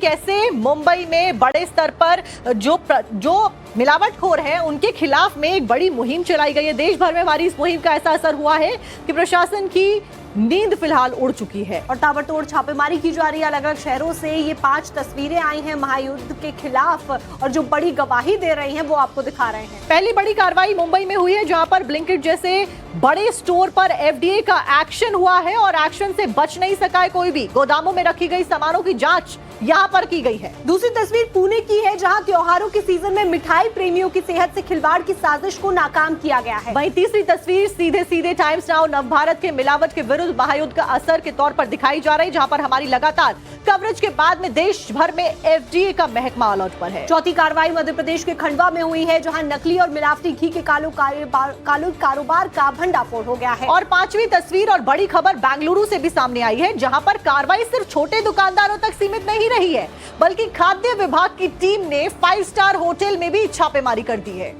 कैसे मुंबई में बड़े स्तर पर जो मिलावटखोर हैं उनके खिलाफ में एक बड़ी मुहिम चलाई गई है। देश भर में हमारी इस मुहिम का ऐसा असर हुआ है कि प्रशासन की नींद फिलहाल उड़ चुकी है और ताबड़तोड़ छापेमारी की जा रही है। अलग अलग शहरों से ये 5 तस्वीरें आई हैं महायुद्ध के खिलाफ और जो बड़ी गवाही दे रही हैं वो आपको दिखा रहे हैं। पहली बड़ी कार्रवाई मुंबई में हुई है जहां पर ब्लिंकिट जैसे बड़े स्टोर पर एफडीए का एक्शन हुआ है और एक्शन से बच नहीं सका है कोई भी। गोदामों में रखी गई सामानों की जांच यहां पर की गई है। दूसरी तस्वीर पुणे की है जहां त्योहारों के सीजन में मिठाई प्रेमियों की सेहत से खिलवाड़ की साजिश को नाकाम किया गया है। वहीं तीसरी तस्वीर सीधे टाइम्स नाउ नवभारत के मिलावट के विरुद्ध महायुद्ध का असर के तौर पर दिखाई जा रही, जहां पर हमारी लगातार कवरेज के बाद में देश भर में एफडीए का महकमा अलर्ट पर है। चौथी कार्रवाई मध्य प्रदेश के खंडवा में हुई है जहां नकली और मिलावटी घी के कालो कारोबार का भंडाफोड़ हो गया है। और पांचवी तस्वीर और बड़ी खबर बेंगलुरु से भी सामने आई है जहां पर कार्रवाई सिर्फ छोटे दुकानदारों तक सीमित नहीं रही है बल्कि खाद्य विभाग की टीम ने 5 स्टार होटल में भी छापेमारी कर दी है।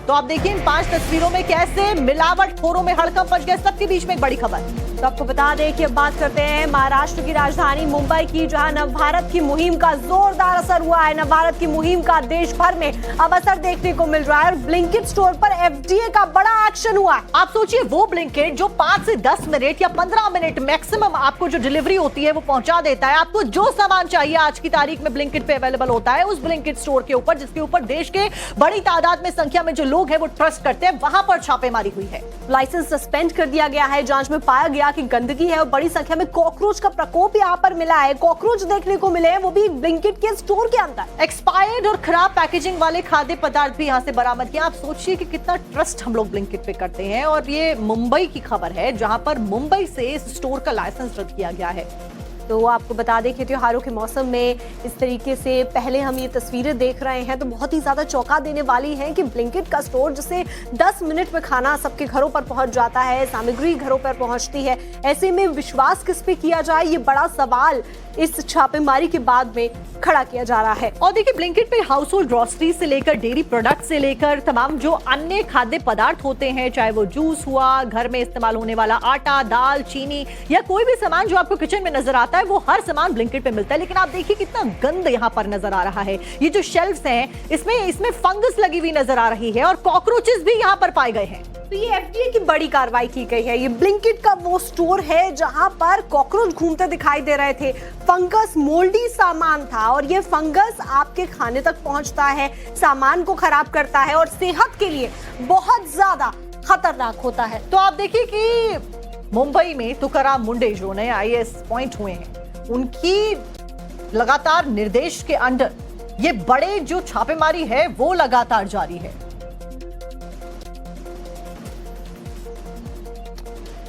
तो आप देखिए इन 5 तस्वीरों में कैसे मिलावटखोरों में हड़कंप मच गया। सबके बीच में एक बड़ी खबर। तो आपको बता दें कि अब बात करते हैं महाराष्ट्र की राजधानी मुंबई की जहां नवभारत की मुहिम का जोरदार असर हुआ है। नवभारत की मुहिम का देश भर में अब असर देखने को मिल रहा है और ब्लिंकिट स्टोर पर एफडीए का बड़ा एक्शन हुआ है। आप सोचिए वो ब्लिंकिट जो 5 से 10 मिनट या 15 मिनट मैक्सिमम आपको जो डिलीवरी होती है वो पहुंचा देता है। आपको जो सामान चाहिए आज की तारीख में ब्लिंकिट पे अवेलेबल होता है उस ब्लिंकिट स्टोर के ऊपर, जिसके ऊपर देश के बड़ी तादाद में संख्या में जो लोग हैं वो ट्रस्ट करते हैं, वहां पर छापेमारी हुई है। लाइसेंस सस्पेंड कर दिया गया है। जांच में पाया गया कि गंदगी है और बड़ी संख्या में कॉकरोच का प्रकोप यहाँ पर मिला है। कॉकरोच देखने को मिले हैं वो भी ब्लिंकिट के स्टोर के अंदर। एक्सपायर्ड और खराब पैकेजिंग वाले खाद्य पदार्थ भी यहाँ से बरामद किए। आप सोचिए कि कितना ट्रस्ट हम लोग ब्लिंकिट पे करते हैं। और ये मुंबई की खबर है जहां पर मुंबई से इस स्टोर का लाइसेंस रद्द किया गया है। तो आपको बता दें कि त्योहारों के मौसम में इस तरीके से पहले हम ये तस्वीरें देख रहे हैं तो बहुत ही ज्यादा चौंका देने वाली है कि ब्लिंकिट का स्टोर जिसे 10 मिनट में खाना सबके घरों पर पहुंच जाता है, सामग्री घरों पर पहुंचती है, ऐसे में विश्वास किस पे किया जाए ये बड़ा सवाल इस छापेमारी के बाद में खड़ा किया जा रहा है। और देखिए ब्लिंकिट पे हाउस होल्ड ग्रोसरी से लेकर डेयरी प्रोडक्ट से लेकर तमाम जो अन्य खाद्य पदार्थ होते हैं, चाहे वो जूस हुआ, घर में इस्तेमाल होने वाला आटा, दाल, चीनी या कोई भी सामान जो आपको किचन में नजर आता है वो हर सामान ब्लिंकिट पे मिलता है। लेकिन आप देखिए कितना गंद यहाँ पर नजर आ रहा है। ये जो शेल्फ्स हैं इसमें फंगस लगी हुई नजर आ रही है और कॉकरोचेस भी यहाँ पर पाए गए हैं। तो ये एफडीए की बड़ी कार्रवाई की गई है। ये ब्लिंकिट का वो स्टोर है जहां पर कॉकरोच घूमते दिखाई दे रहे थे। फंगस मोल्डी सामान था और ये फंगस आपके खाने तक पहुंचता है, सामान को खराब करता है और सेहत के लिए बहुत ज्यादा खतरनाक होता है। तो आप देखिए कि मुंबई में तुकाराम मुंडे जो नए आईएएस अपॉइंट हुए हैं उनकी लगातार निर्देश के अंडर ये बड़े जो छापेमारी है वो लगातार जारी है।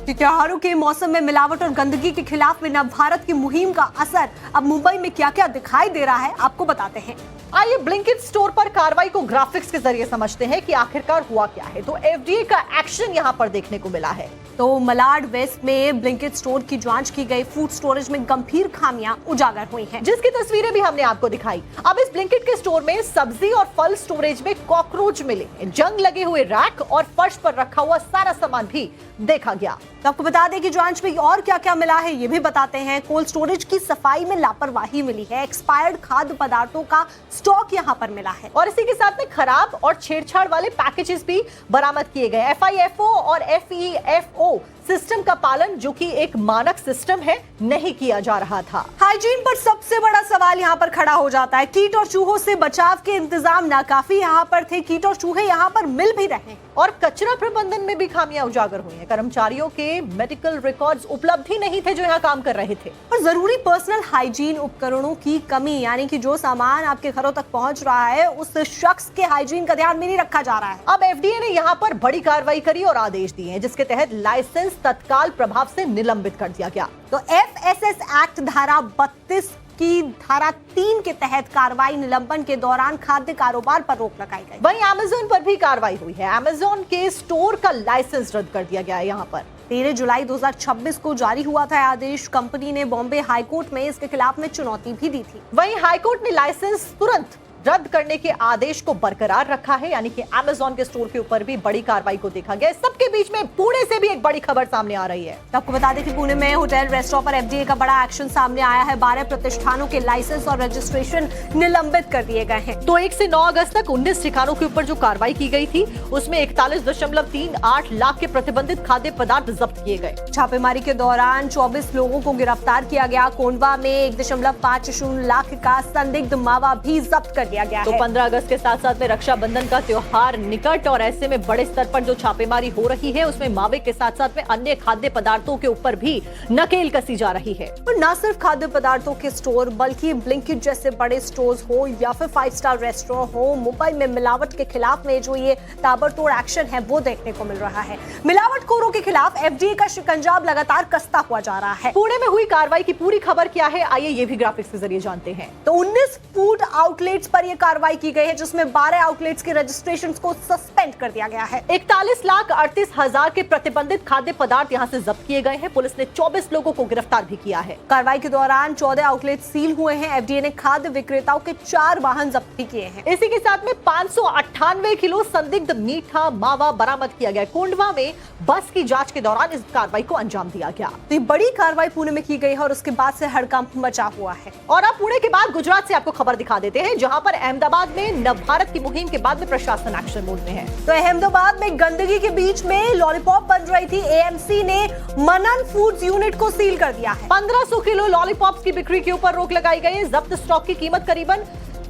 त्योहारों के मौसम में मिलावट और गंदगी के खिलाफ में नवभारत की मुहिम का असर अब मुंबई में क्या क्या दिखाई दे रहा है आपको बताते हैं। आइए ब्लिंकिट स्टोर पर कार्रवाई को ग्राफिक्स के जरिए समझते हैं कि आखिरकार हुआ क्या है। तो एफडीए का एक्शन यहां पर देखने को मिला है। तो मलाड वेस्ट में ब्लिंकिट स्टोर की जांच की गई। फूड स्टोरेज में गंभीर खामियां उजागर हुई हैं, जिसकी तस्वीरें भी हमने आपको दिखाई। अब इस ब्लिंकिट के स्टोर में सब्जी और फल स्टोरेज में कॉकरोच मिले, जंग लगे हुए रैक और फर्श पर रखा हुआ सारा सामान भी देखा गया। तो आपको बता दें कि जांच में और क्या क्या मिला है ये भी बताते हैं। कोल्ड स्टोरेज की सफाई में लापरवाही मिली है। एक्सपायर्ड खाद्य पदार्थों का स्टॉक यहाँ पर मिला है और इसी के साथ में खराब और छेड़छाड़ वाले पैकेजेस भी बरामद किए गए। एफआईएफओ और एफईएफओ सिस्टम का पालन, जो कि एक मानक सिस्टम है, नहीं किया जा रहा था। हाइजीन पर सबसे बड़ा सवाल यहाँ पर खड़ा हो जाता है। कीट और चूहों से बचाव के इंतजाम नाकाफी यहाँ पर थे। कीट और चूहे यहाँ पर मिल भी रहे और कचरा प्रबंधन में भी खामियां उजागर हुई हैं। कर्मचारियों के मेडिकल रिकॉर्ड्स उपलब्ध ही नहीं थे जो यहाँ काम कर रहे थे। और जरूरी पर्सनल हाइजीन उपकरणों की कमी, यानी कि जो सामान आपके घरों तक पहुंच रहा है उस शख्स के हाइजीन का ध्यान भी नहीं रखा जा रहा है। अब एफडीए ने यहाँ पर बड़ी कार्रवाई करी और आदेश दिए हैं, जिसके तहत लाइसेंस तत्काल प्रभाव से निलंबित कर दिया गया। तो एफएसएस एक्ट धारा 32 की धारा 3 के तहत कार्रवाई निलंबन के दौरान खाद्य कारोबार पर रोक लगाई गई। वहीं अमेज़न पर भी कार्रवाई हुई है। अमेज़न के स्टोर का लाइसेंस रद्द कर दिया गया है। यहाँ पर 13 जुलाई 2026 को जारी हुआ था आदेश। कंपनी ने बॉम्बे हाईकोर्ट में इसके खिलाफ में चुनौती भी दी थी। वहीं हाईकोर्ट ने लाइसेंस तुरंत रद्द करने के आदेश को बरकरार रखा है, यानी कि अमेजॉन के स्टोर के ऊपर भी बड़ी कार्रवाई को देखा गया। सबके बीच में पुणे से भी एक बड़ी खबर सामने आ रही है। आपको बता दें कि पुणे में होटल रेस्टोरेंट पर एफडीए का बड़ा एक्शन सामने आया है। 12 प्रतिष्ठानों के लाइसेंस और रजिस्ट्रेशन निलंबित कर दिए गए हैं। तो 1 से 9 अगस्त तक 19 ठिकानों के ऊपर जो कार्रवाई की गई थी उसमें 41.38 लाख के प्रतिबंधित खाद्य पदार्थ जब्त किए गए। छापेमारी के दौरान 24 लोगों को गिरफ्तार किया गया। कोंडवा में 1.50 लाख का संदिग्ध मावा भी जब्त कर लिया गया तो है। 15 अगस्त के साथ साथ में रक्षाबंधन का त्योहार निकट और ऐसे में बड़े स्तर पर जो छापेमारी हो रही है उसमें मावे के साथ साथ में अन्य खाद्य पदार्थों के ऊपर भी नकेल कसी जा रही है। और न सिर्फ खाद्य पदार्थों के स्टोर बल्कि ब्लिंकिट जैसे बड़े स्टोर्स हो या फिर 5 स्टार रेस्टोरेंट हो, मुंबई में मिलावट के खिलाफ में जो ये ताबड़तोड़ एक्शन है वो देखने को मिल रहा है। मिलावटखोरों के खिलाफ एफडीए का शिकंजा लगातार कसता हुआ जा रहा है। पुणे में हुई कार्रवाई की पूरी खबर क्या है, आइए ये भी ग्राफिक्स के जरिए जानते हैं। तो 19 फूड आउटलेट्स पर यह कार्रवाई की गई है, जिसमें 12 आउटलेट्स के रजिस्ट्रेशंस को सस्पेंड कर दिया गया है। 41,38,000 के प्रतिबंधित खाद्य पदार्थ यहां से जब्त किए गए हैं। पुलिस ने 24 लोगों को गिरफ्तार भी किया है। कार्रवाई के दौरान 14 आउटलेट सील हुए हैं। एफडीए ने खाद्य विक्रेताओं के 4 वाहन जब्त भी किए हैं। इसी के साथ में 598 किलो संदिग्ध मीठा मावा बरामद किया गया। कोंडवा में बस की जांच के दौरान इस कार्रवाई को अंजाम दिया गया। तो ये बड़ी कार्रवाई पुणे में की गई है और उसके बाद से हड़कंप मचा हुआ है। और अब पुणे के बाद गुजरात से आपको खबर दिखा देते हैं, जहां पर अहमदाबाद में नवभारत की मुहिम के बाद में प्रशासन एक्शन मोड में है। तो अहमदाबाद में गंदगी के बीच में लॉलीपॉप बन रही थी। एएमसी ने मनन फूड्स यूनिट को सील कर दिया है। 1500 किलो लॉलीपॉप्स की बिक्री के ऊपर रोक लगाई गई है। जब्त स्टॉक की कीमत करीबन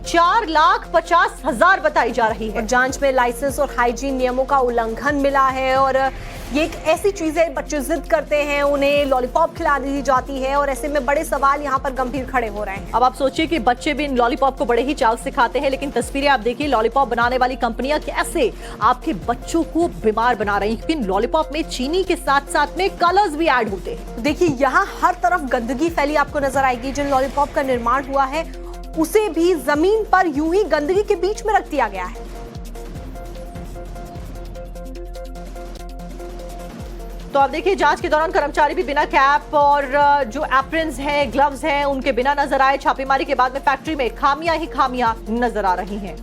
4,50,000 बताई जा रही है। और जांच में लाइसेंस और हाइजीन नियमों का उल्लंघन मिला है। और ये एक ऐसी चीज है, बच्चे जिद करते हैं, उन्हें लॉलीपॉप खिला दी जाती है और ऐसे में बड़े सवाल यहाँ पर गंभीर खड़े हो रहे हैं। अब आप सोचिए कि बच्चे भी इन लॉलीपॉप को बड़े ही चाव से खाते हैं, लेकिन तस्वीरें आप देखिए, लॉलीपॉप बनाने वाली कंपनियां कैसे आपके बच्चों को बीमार बना रही हैं, क्योंकि लॉलीपॉप में चीनी के साथ साथ में कलर्स भी ऐड होते हैं। देखिए यहाँ हर तरफ गंदगी फैली आपको नजर आएगी। जिन लॉलीपॉप का निर्माण हुआ है उसे भी जमीन पर यूं ही गंदगी के बीच में रख दिया गया है। तो आप देखिए, जांच के दौरान कर्मचारी भी बिना कैप और जो एप्रन्स हैं, ग्लव्स हैं, उनके बिना नजर आए। छापेमारी के बाद में फैक्ट्री में खामियां ही खामियां नजर आ रही हैं।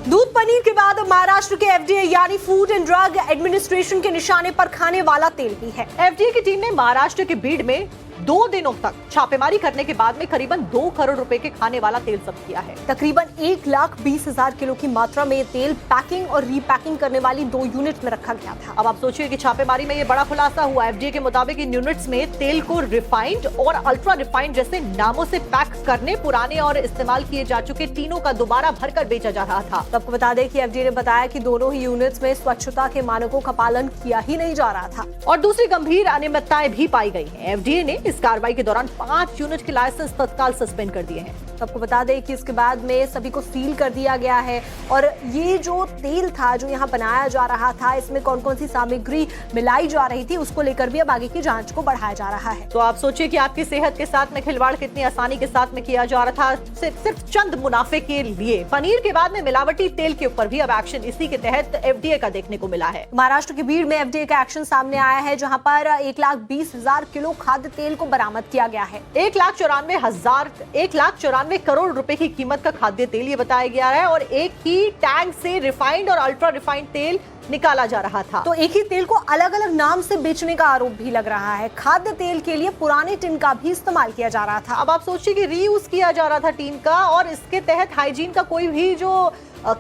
दूध पनीर के बाद महाराष्ट्र के एफडीए यानी फूड एंड ड्रग एडमिनिस्ट्रेशन के निशाने पर खाने वाला तेल भी है। एफडीए की टीम ने महाराष्ट्र के बीड में 2 दिनों तक छापेमारी करने के बाद में करीबन 2 करोड़ रुपए के खाने वाला तेल जब्त किया है। तकरीबन 1,20,000 किलो की मात्रा में ये तेल पैकिंग और रीपैकिंग करने वाली 2 यूनिट में रखा गया था। अब आप सोचिए कि छापेमारी में ये बड़ा खुलासा हुआ। एफडीए के मुताबिक इन यूनिट्स में तेल को रिफाइंड और अल्ट्रा रिफाइंड जैसे नामों से पैक करने, पुराने और इस्तेमाल किए जा चुके टीनों का दोबारा भरकर बेचा जा रहा था। तो आपको बता दें कि एफडीए ने बताया कि दोनों ही यूनिट्स में स्वच्छता के मानकों का पालन किया ही नहीं जा रहा था और दूसरी गंभीर अनियमितताएं भी पाई गई हैं। एफडीए ने इस कार्रवाई के दौरान 5 यूनिट के लाइसेंस तत्काल सस्पेंड कर दिए हैं। तो आपको बता दें कि इसके बाद में सभी को सील कर दिया गया है। और ये जो तेल था जो यहाँ बनाया जा रहा था, इसमें कौन कौन सी सामग्री मिलाई जा रही थी, उसको लेकर भी अब आगे की जांच को बढ़ाया जा रहा है। तो आप सोचिए कि आपकी सेहत के साथ में खिलवाड़ कितनी आसानी के साथ में किया जा रहा था, सिर्फ चंद मुनाफे के लिए। पनीर के बाद में मिलावटी तेल के ऊपर भी अब एक्शन इसी के तहत एफडीए का देखने को मिला है। महाराष्ट्र के बीड में एफडीए का एक्शन सामने आया है, जहाँ पर 1,20,000 किलो खाद्य तेल को बरामद किया गया है। 1,94 करोड़ रुपए की कीमत का खाद्य तेल ये बताया गया है और एक ही टैंक से रिफाइंड और अल्ट्रा रिफाइंड तेल निकाला जा रहा था। तो एक ही तेल को अलग अलग नाम से बेचने का आरोप भी लग रहा है। खाद्य तेल के लिए पुराने टिन का भी इस्तेमाल किया जा रहा था। अब आप सोचिए कि रीयूज किया जा रहा था टिन का और इसके तहत हाइजीन का कोई भी जो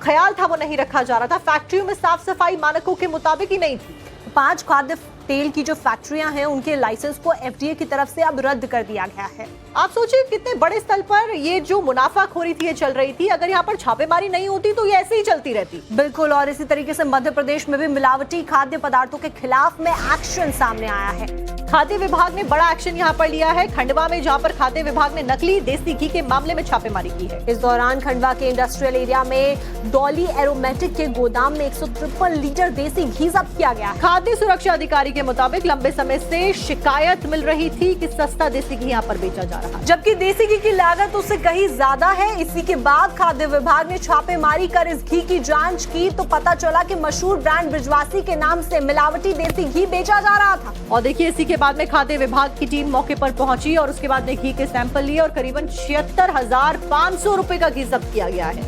ख्याल था वो नहीं रखा जा रहा था। फैक्ट्रियों में साफ सफाई मानकों के मुताबिक ही नहीं थी। 5 खाद्य तेल की जो फैक्ट्रियां हैं उनके लाइसेंस को एफडीए की तरफ से अब रद्द कर दिया गया है। आप सोचिए कितने बड़े स्तर पर ये जो मुनाफाखोरी थी ये चल रही थी। अगर यहाँ पर छापेमारी नहीं होती तो ये ऐसे ही चलती रहती। बिल्कुल। और इसी तरीके से मध्य प्रदेश में भी मिलावटी खाद्य पदार्थों के खिलाफ में एक्शन सामने आया है। खाद्य विभाग ने बड़ा एक्शन यहाँ पर लिया है। खंडवा में जहाँ पर खाद्य विभाग ने नकली देसी घी के मामले में छापेमारी की है। इस दौरान खंडवा के इंडस्ट्रियल एरिया में डॉली एरोमेटिक के गोदाम में 153 लीटर देसी घी जब्त किया गया। खाद्य सुरक्षा अधिकारी के मुताबिक लंबे समय से शिकायत मिल रही थी कि सस्ता देसी घी यहाँ पर बेचा जा रहा है, जबकि देसी घी की लागत उससे कहीं ज्यादा है। इसी के बाद खाद्य विभाग ने छापेमारी कर इस घी की जांच की तो पता चला कि मशहूर ब्रांड ब्रिजवासी के नाम से मिलावटी देसी घी बेचा जा रहा था। और देखिए इसी के बाद में खाद्य विभाग की टीम मौके पर पहुंची और उसके बाद में घी के सैंपल लिए और करीबन 76,500 रुपए का घी जब्त किया गया है।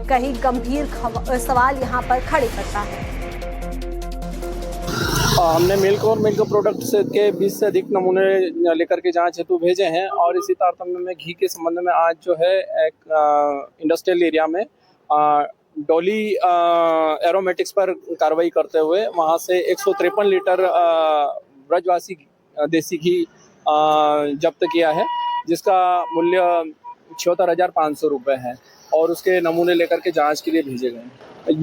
कहीं गंभीर सवाल यहाँ पर खड़े करता है। हमने मिल्क और मिल्क प्रोडक्ट्स के 20 से अधिक नमूने लेकर के जांच हेतु भेजे हैं और इसी तारतम्य में घी के संबंध में आज जो है एक इंडस्ट्रियल एरिया में डॉली एरोमेटिक्स पर कार्रवाई करते हुए वहां से 153 लीटर ब्रजवासी देसी घी जब्त किया है, जिसका मूल्य 76,500 रुपये है और उसके नमूने लेकर के जांच के लिए भेजे गए।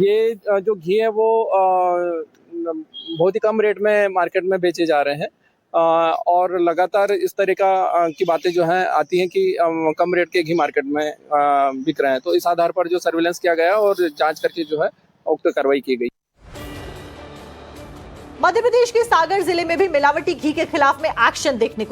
ये जो घी है वो बहुत ही कम रेट में मार्केट में बेचे जा रहे हैं और लगातार इस तरह की बातें जो हैं आती हैं कि कम रेट के घी मार्केट में बिक रहे हैं, तो इस आधार पर जो सर्विलेंस किया गया और जांच करके जो है उक्त कार्रवाई की गई। मध्य प्रदेश के सागर जिले में भी मिलावटी घी के खिलाफ में एक्शन देखने को